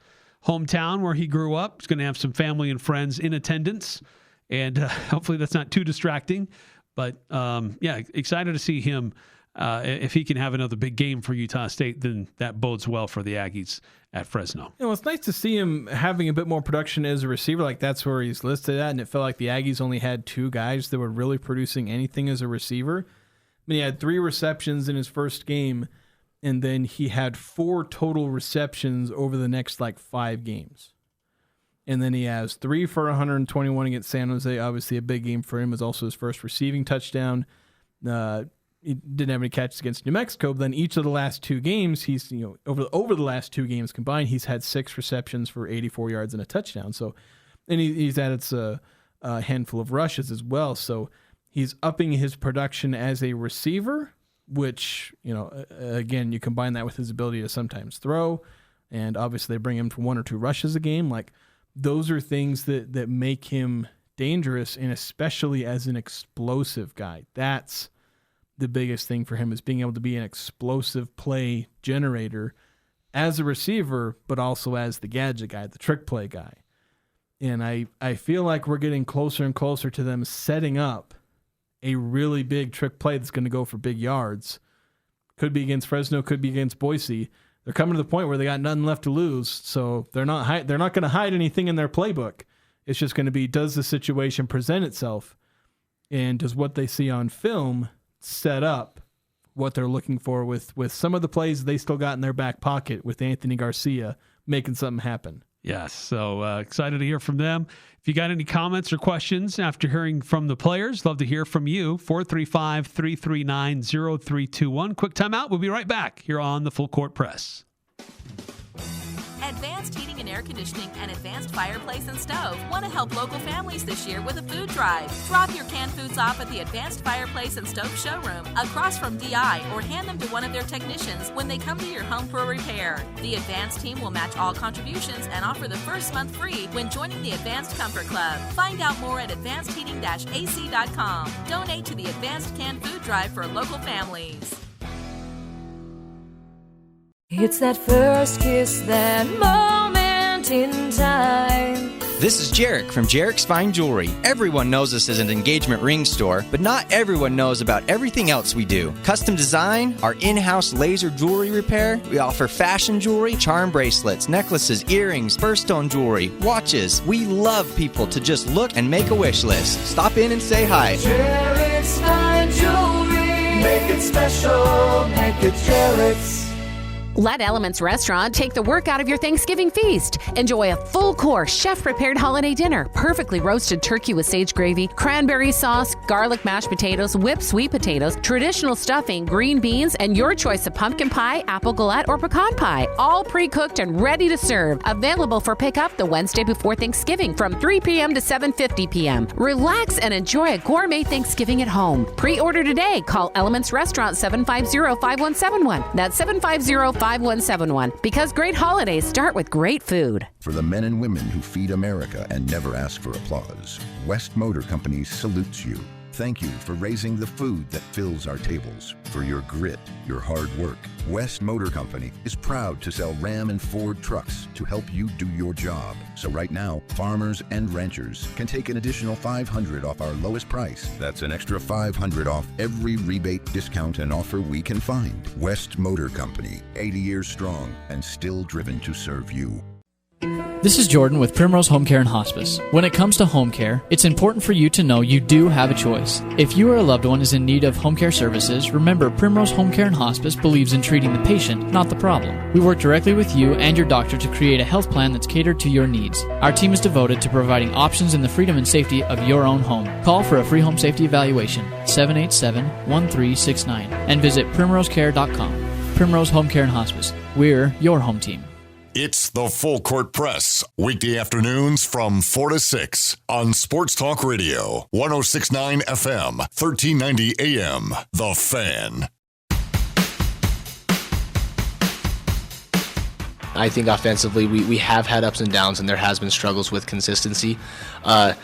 hometown where he grew up. He's going to have some family and friends in attendance, and hopefully that's not too distracting. But, yeah, excited to see him. If he can have another big game for Utah State, then that bodes well for the Aggies at Fresno. You know, it's nice to see him having a bit more production as a receiver. Like, that's where he's listed at, and it felt like the Aggies only had 2 guys that were really producing anything as a receiver. I mean, he had 3 receptions in his first game, and then he had 4 total receptions over the next, 5 games. And then he has 3 for 121 against San Jose. Obviously, a big game for him. It was also his first receiving touchdown. He didn't have any catches against New Mexico, but then each of the last 2 games, he's, over the last 2 games combined, he's had 6 receptions for 84 yards and a touchdown. So, and he's added a handful of rushes as well. So he's upping his production as a receiver, which, again, you combine that with his ability to sometimes throw, and obviously they bring him to 1 or 2 rushes a game. Like, those are things that make him dangerous, and especially as an explosive guy. That's the biggest thing for him, is being able to be an explosive play generator as a receiver, but also as the gadget guy, the trick play guy. And I feel like we're getting closer and closer to them setting up a really big trick play that's going to go for big yards. Could be against Fresno, could be against Boise. They're coming to the point where they got nothing left to lose, so they're not going to hide anything in their playbook. It's just going to be, does the situation present itself, and does what they see on film set up what they're looking for with some of the plays they still got in their back pocket with Anthony Garcia making something happen. Yes, so excited to hear from them. If you got any comments or questions after hearing from the players, love to hear from you. 435-339-0321. Quick timeout. We'll be right back here on the Full Court Press. Advanced Heating and Air Conditioning and Advanced Fireplace and Stove want to help local families this year with a food drive. Drop your canned foods off at the Advanced Fireplace and Stove showroom across from DI or hand them to one of their technicians when they come to your home for a repair. The Advanced team will match all contributions and offer the first month free when joining the Advanced Comfort Club. Find out more at advancedheating-ac.com. Donate to the Advanced Canned Food Drive for local families. It's that first kiss, that moment in time. This is Jarek from Jarek's Fine Jewelry. Everyone knows us as an engagement ring store, but not everyone knows about everything else we do. Custom design, our in-house laser jewelry repair. We offer fashion jewelry, charm bracelets, necklaces, earrings, birthstone jewelry, watches. We love people to just look and make a wish list. Stop in and say hi. Jarek's Fine Jewelry. Make it special, make it Jarek's. Let Elements Restaurant take the work out of your Thanksgiving feast. Enjoy a full-course, chef-prepared holiday dinner, perfectly roasted turkey with sage gravy, cranberry sauce, garlic mashed potatoes, whipped sweet potatoes, traditional stuffing, green beans, and your choice of pumpkin pie, apple galette, or pecan pie. All pre-cooked and ready to serve. Available for pickup the Wednesday before Thanksgiving from 3 p.m. to 7:50 p.m. Relax and enjoy a gourmet Thanksgiving at home. Pre-order today. Call Elements Restaurant 750-5171. That's 750-5171. Because great holidays start with great food. For the men and women who feed America and never ask for applause, West Motor Company salutes you. Thank you for raising the food that fills our tables, for your grit, your hard work. West Motor Company is proud to sell Ram and Ford trucks to help you do your job. So right now, farmers and ranchers can take an additional $500 off our lowest price. That's an extra $500 off every rebate, discount, and offer we can find. West Motor Company, 80 years strong and still driven to serve you. This is Jordan with Primrose Home Care and Hospice. When it comes to home care, it's important for you to know you do have a choice. If you or a loved one is in need of home care services, remember Primrose Home Care and Hospice believes in treating the patient, not the problem. We work directly with you and your doctor to create a health plan that's catered to your needs. Our team is devoted to providing options in the freedom and safety of your own home. Call for a free home safety evaluation, 787-1369, and visit primrosecare.com. Primrose Home Care and Hospice. We're your home team. It's the Full Court Press, weekday afternoons from 4 to 6 on Sports Talk Radio, 106.9 FM, 1390 AM. The Fan. I think offensively we have had ups and downs, and there has been struggles with consistency. I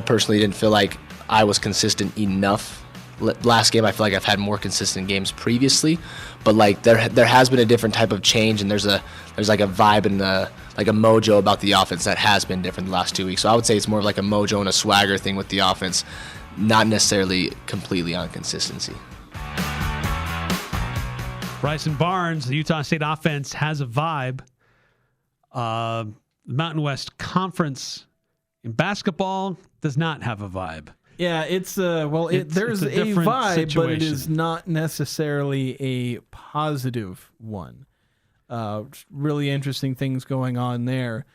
personally didn't feel like I was consistent enough. Last game, I feel like I've had more consistent games previously, but like there has been a different type of change, and there's like a vibe and like a mojo about the offense that has been different the last 2 weeks. So I would say it's more of like a mojo and a swagger thing with the offense, not necessarily completely on consistency. Bryson Barnes, the Utah State offense has a vibe. The Mountain West Conference in basketball does not have a vibe. Yeah, there's a vibe, situation. But it is not necessarily a positive one. Really interesting things going on there.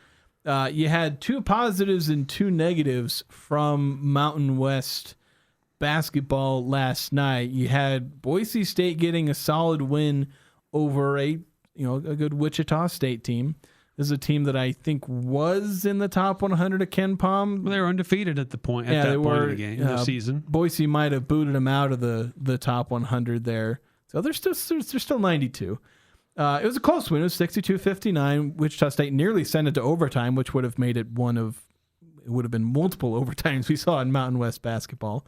You had 2 positives and 2 negatives from Mountain West basketball last night. You had Boise State getting a solid win over a good Wichita State team. This is a team that I think was in the top 100 of Ken Palm. Well, they were undefeated at that point of the game, the season. Boise might have booted them out of the top 100 there. So they're still 92. It was a close win. It was 62-59. Wichita State nearly sent it to overtime, which would have made it it would have been multiple overtimes we saw in Mountain West basketball.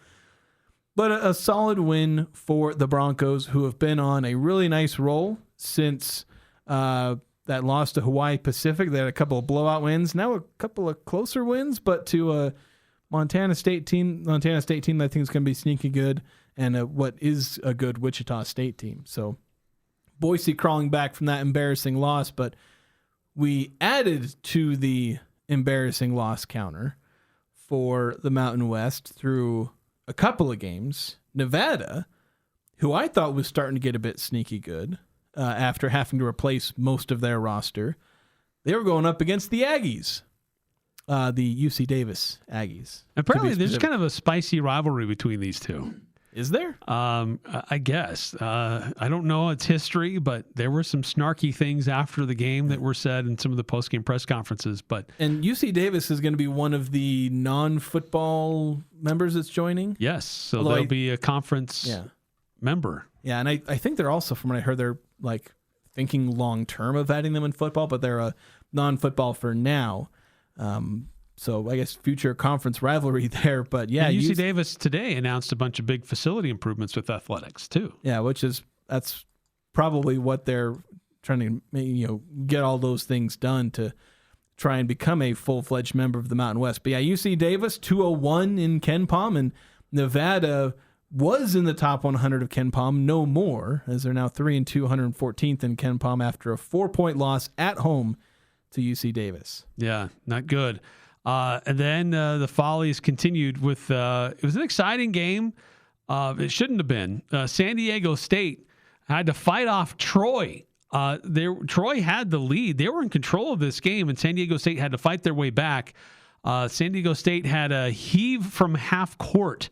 But a solid win for the Broncos, who have been on a really nice roll since that loss to Hawaii Pacific. They had a couple of blowout wins. Now a couple of closer wins, but to a Montana State team that I think is going to be sneaky good, and what is a good Wichita State team. So Boise crawling back from that embarrassing loss, but we added to the embarrassing loss counter for the Mountain West through a couple of games. Nevada, who I thought was starting to get a bit sneaky good, after having to replace most of their roster. They were going up against the Aggies, the UC Davis Aggies. Apparently, there's kind of a spicy rivalry between these two. Is there? I guess. I don't know its history, but there were some snarky things after the game that were said in some of the post-game press conferences. And UC Davis is going to be one of the non-football members that's joining? Yes, so they'll be a conference member. Yeah, and I think they're also, from what I heard, they're like thinking long-term of adding them in football, but they're a non-football for now. So I guess future conference rivalry there, but yeah. And UC Davis today announced a bunch of big facility improvements with athletics too. Yeah, that's probably what they're trying to get all those things done to try and become a full-fledged member of the Mountain West. But yeah, UC Davis 201 in KenPom, and Nevada was in the top 100 of KenPom, no more, as they're now 3-2, 114th in KenPom after a 4-point loss at home to UC Davis. Yeah, not good. And then the Follies continued with it was an exciting game. It shouldn't have been. San Diego State had to fight off Troy. Troy had the lead. They were in control of this game, and San Diego State had to fight their way back. San Diego State had a heave from half court.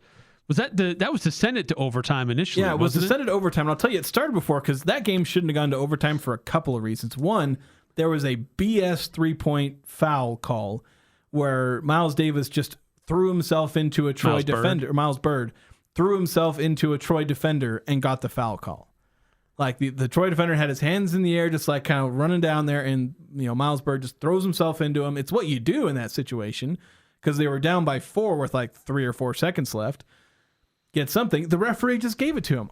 Was that was to send it to overtime initially? Yeah, it was to send it to overtime. And I'll tell you, it started before because that game shouldn't have gone to overtime for a couple of reasons. One, there was a BS 3-point foul call where Miles Davis just threw himself into a Troy defender. Miles Bird threw himself into a Troy defender and got the foul call. Like the Troy defender had his hands in the air, just like kind of running down there, and Miles Bird just throws himself into him. It's what you do in that situation because they were down by 4 with like 3 or 4 seconds left. Get something. The referee just gave it to him.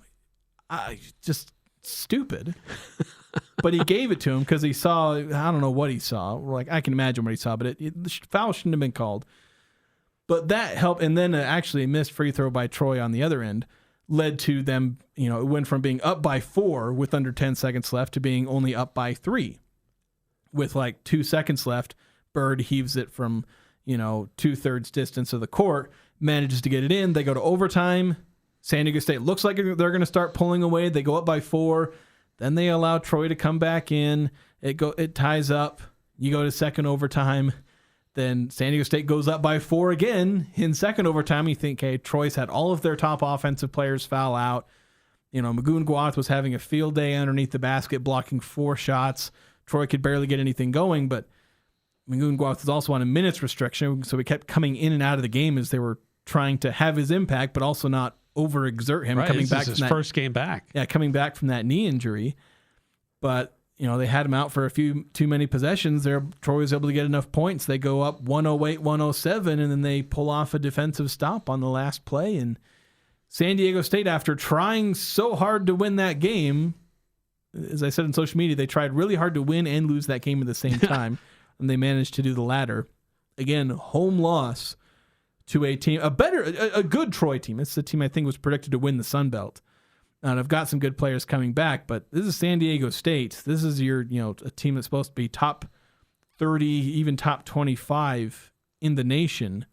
Just stupid. But he gave it to him because he saw, I don't know what he saw. Like, I can imagine what he saw, but the foul shouldn't have been called. But that helped. And then actually a missed free throw by Troy on the other end led to them, it went from being up by 4 with under 10 seconds left to being only up by 3. With like 2 seconds left, Bird heaves it from, 2/3 distance of the court, manages to get it in. They go to overtime. San Diego State looks like they're going to start pulling away. They go up by 4. Then they allow Troy to come back in. It ties up. You go to second overtime. Then San Diego State goes up by 4 again in second overtime. You think, hey, Troy's had all of their top offensive players foul out. Magoon-Guath was having a field day underneath the basket, blocking 4 shots. Troy could barely get anything going, but Magoon-Guath was also on a minutes restriction, so he kept coming in and out of the game as they were trying to have his impact, but also not overexert him. Right, coming back from from that first game back. Yeah, coming back from that knee injury. But, they had him out for a few too many possessions. Troy was able to get enough points. They go up 108-107, and then they pull off a defensive stop on the last play. And San Diego State, after trying so hard to win that game, as I said on social media, they tried really hard to win and lose that game at the same time, and they managed to do the latter. Again, home loss to a team, a good Troy team. It's the team I think was predicted to win the Sun Belt. And I've got some good players coming back, but this is San Diego State. This is your, a team that's supposed to be top 30, even top 25 in the nation.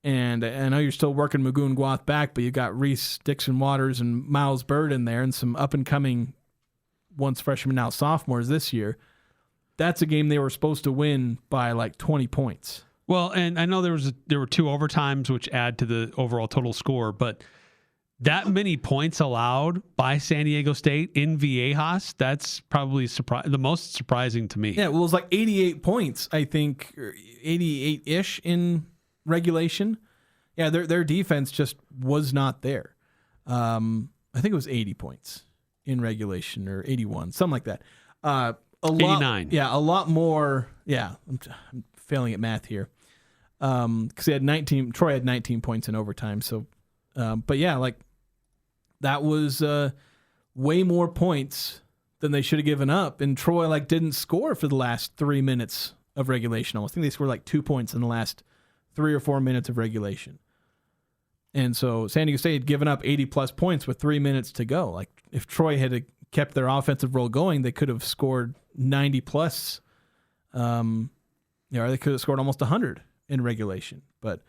And I know you're still working Magoon-Guath back, but you got Reese Dixon-Waters and Miles Bird in there and some up-and-coming, once freshmen, now sophomores this year. That's a game they were supposed to win by like 20 points. Well, and I know there were 2 overtimes, which add to the overall total score, but that many points allowed by San Diego State in Viejas, that's probably the most surprising to me. Yeah, well, it was like 88 points, I think, 88-ish in regulation. Yeah, their defense just was not there. I think it was 80 points in regulation, or 81, something like that. 89. Yeah, a lot more. Yeah, I'm failing at math here. Because Troy had 19 points in overtime. So, but yeah, like that was way more points than they should have given up. And Troy didn't score for the last 3 minutes of regulation. I think they scored 2 points in the last 3 or 4 minutes of regulation. And so San Diego State had given up 80 plus points with 3 minutes to go. Like if Troy had kept their offensive roll going, they could have scored 90 plus. They could have scored almost 100 in regulation. But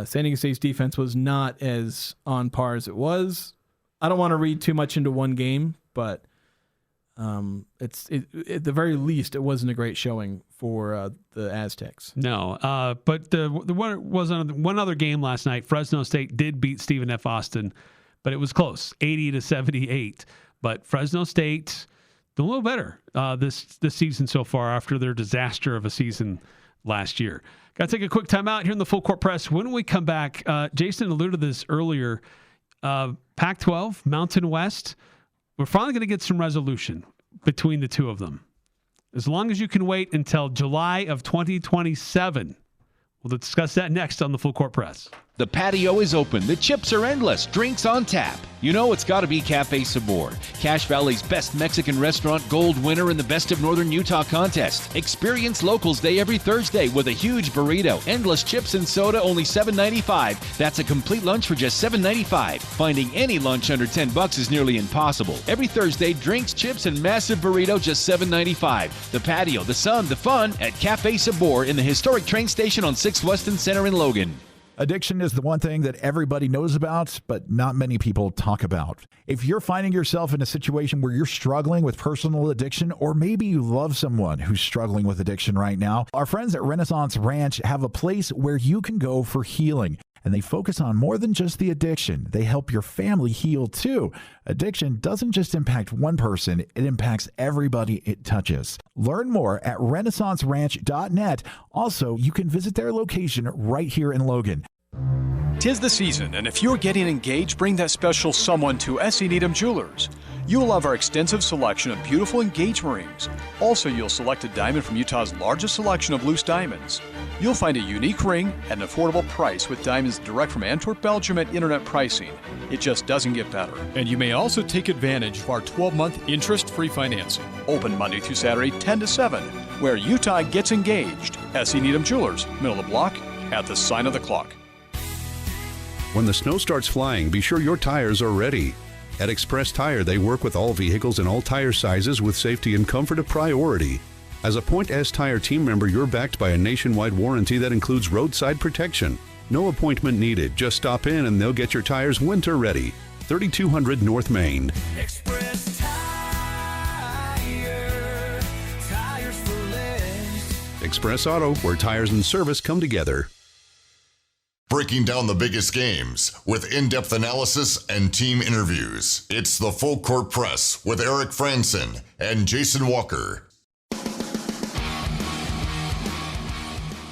San Diego State's defense was not as on par as it was. I don't want to read too much into one game, but At the very least, it wasn't a great showing for the Aztecs. No, but the one other game last night. Fresno State did beat Stephen F. Austin, but it was close, 80-78. But Fresno State doing a little better this season so far after their disaster of a season last year. Got to take a quick time out here in the Full Court Press. When we come back, Jason alluded to this earlier. Pac-12, Mountain West. We're finally going to get some resolution between the two of them. As long as you can wait until July of 2027. We'll discuss that next on the Full Court Press. The patio is open. The chips are endless. Drinks on tap. You know it's got to be Cafe Sabor, Cache Valley's best Mexican restaurant, gold winner in the Best of Northern Utah contest. Experience Locals Day every Thursday with a huge burrito, endless chips and soda, only $7.95. That's a complete lunch for just $7.95. Finding any lunch under $10 is nearly impossible. Every Thursday, drinks, chips, and massive burrito, just $7.95. The patio, the sun, the fun at Cafe Sabor in the historic train station on 6th Weston Center in Logan. Addiction is the one thing that everybody knows about, but not many people talk about. If you're finding yourself in a situation where you're struggling with personal addiction, or maybe you love someone who's struggling with addiction right now, our friends at Renaissance Ranch have a place where you can go for healing. And they focus on more than just the addiction. They help your family heal too. Addiction doesn't just impact one person, it impacts everybody it touches. Learn more at renaissanceranch.net. Also, you can visit their location right here in Logan. 'Tis the season, and if you're getting engaged, bring that special someone to S.E. Needham Jewelers. You'll love our extensive selection of beautiful engagement rings. Also, you'll select a diamond from Utah's largest selection of loose diamonds. You'll find a unique ring at an affordable price with diamonds direct from Antwerp, Belgium at internet pricing. It just doesn't get better. And you may also take advantage of our 12-month interest-free financing. Open Monday through Saturday, 10 to 7, where Utah gets engaged. S.E. Needham Jewelers, middle of the block, at the sign of the clock. When the snow starts flying, be sure your tires are ready. At Express Tire, they work with all vehicles and all tire sizes with safety and comfort a priority. As a Point S Tire team member, you're backed by a nationwide warranty that includes roadside protection. No appointment needed. Just stop in and they'll get your tires winter ready. 3200 North Main. Express Tire. Tires for less. Express Auto, where tires and service come together. Breaking down the biggest games with in-depth analysis and team interviews. It's the Full Court Press with Eric Frandsen and Jason Walker.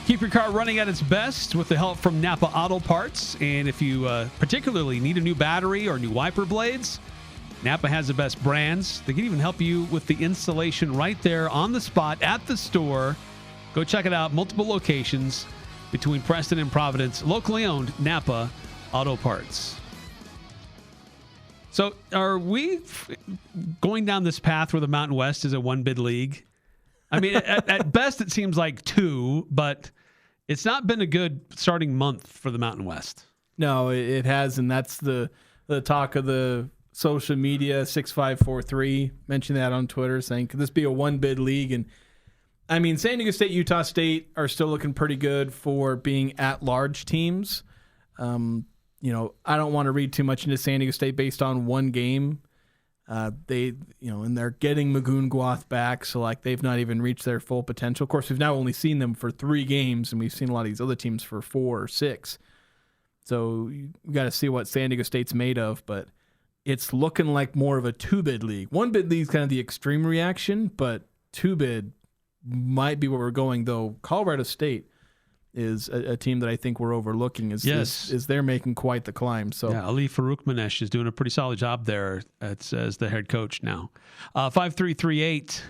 Keep your car running at its best with the help from Napa Auto Parts. And if you particularly need a new battery or new wiper blades, Napa has the best brands. They can even help you with the installation right there on the spot at the store. Go check it out. Multiple locations between Preston and Providence. Locally owned Napa Auto Parts. So are we going down this path where the Mountain West is a one-bid league? I mean, at best it seems like two, but it's not been a good starting month for the Mountain West. No, it has, and that's the talk of the social media. 6543 mentioned that on Twitter, saying, could this be a one-bid league? And I mean, San Diego State, Utah State are still looking pretty good for being at-large teams. I don't want to read too much into San Diego State based on one game. And they're getting Magoon Guath back, so they've not even reached their full potential. Of course, we've now only seen them for 3 games, and we've seen a lot of these other teams for 4 or 6. So you got to see what San Diego State's made of, but it's looking like more of a 2-bid league. 1-bid league is kind of the extreme reaction, but 2-bid might be where we're going, though. Colorado State is a team that I think we're overlooking. Is they're making quite the climb. So yeah, Ali Farouk-Manesh is doing a pretty solid job there as the head coach now. 5338.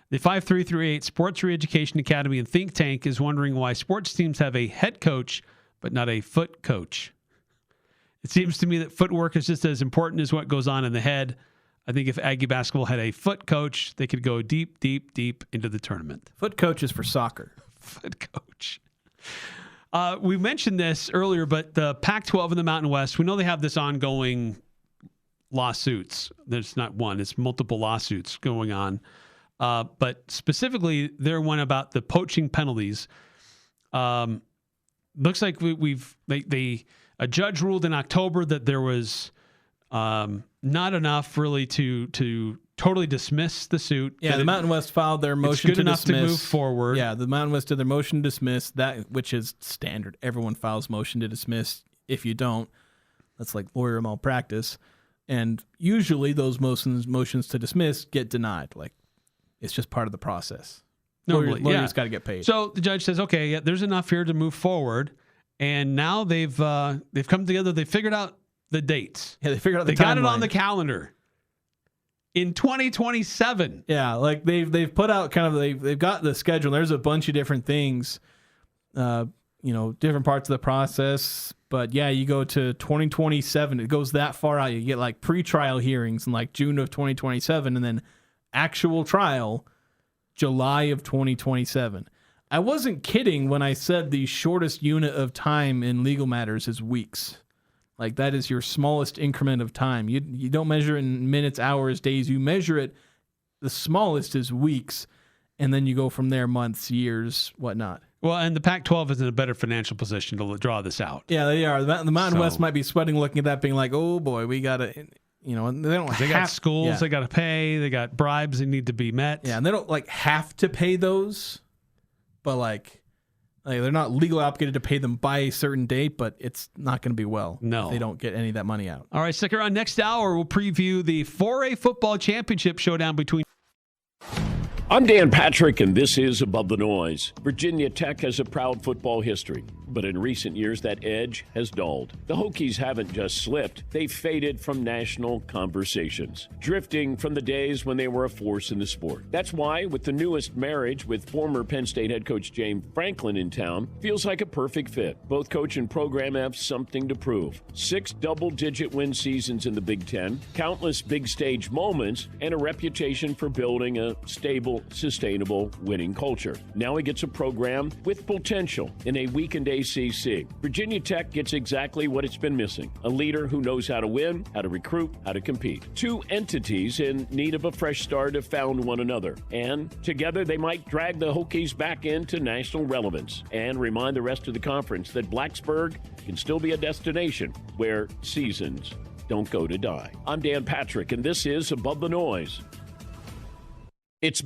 The 5338 Sports Re-Education Academy and Think Tank is wondering why sports teams have a head coach but not a foot coach. It seems to me that footwork is just as important as what goes on in the head. I think if Aggie basketball had a foot coach, they could go deep, deep, deep into the tournament. Foot coach is for soccer. Foot coach. We mentioned this earlier, but the Pac-12 in the Mountain West, we know they have this ongoing lawsuits. There's not one, it's multiple lawsuits going on. But specifically, there one about the poaching penalties. Looks like a judge ruled in October that there was Not enough really to totally dismiss the suit. Yeah, the Mountain West filed their motion it's good enough to move forward. Yeah, the Mountain West did their motion to dismiss, that which is standard. Everyone files motion to dismiss. If you don't, that's like lawyer malpractice. And usually those motions to dismiss get denied. Like, it's just part of the process. Normally, lawyers got to get paid. So the judge says, okay, yeah, there's enough here to move forward. And now they've come together. They figured out the dates. Yeah, they figured out the timeline. They got it on timeline. the calendar in 2027. Yeah, like they've put out they've got the schedule. There's a bunch of different things, different parts of the process. But yeah, you go to 2027. It goes that far out. You get like pre-trial hearings in like June of 2027, and then actual trial July of 2027. I wasn't kidding when I said the shortest unit of time in legal matters is weeks. Like, that is your smallest increment of time. You don't measure it in minutes, hours, days. You measure it, the smallest is weeks, and then you go from there months, years, whatnot. Well, and the Pac-12 is in a better financial position to draw this out. Yeah, they are. The Mountain West might be sweating looking at that being like, oh boy, we got to, and they got schools they got to pay. They got bribes that need to be met. Yeah, and they don't have to pay those, but like they're not legally obligated to pay them by a certain date, but it's not going to be if they don't get any of that money out. All right, stick around. Next hour, we'll preview the 4A football championship showdown between... I'm Dan Patrick, and this is Above the Noise. Virginia Tech has a proud football history, but in recent years, that edge has dulled. The Hokies haven't just slipped, they've faded from national conversations, drifting from the days when they were a force in the sport. That's why, with the newest marriage with former Penn State head coach James Franklin in town, feels like a perfect fit. Both coach and program have something to prove. 6 double-digit win seasons in the Big Ten, countless big stage moments, and a reputation for building a stable, sustainable winning culture. Now he gets a program with potential in a weakened ACC. Virginia Tech gets exactly what it's been missing. A leader who knows how to win, how to recruit, how to compete. 2 entities in need of a fresh start have found one another. And together they might drag the Hokies back into national relevance and remind the rest of the conference that Blacksburg can still be a destination where seasons don't go to die. I'm Dan Patrick, and this is Above the Noise. It's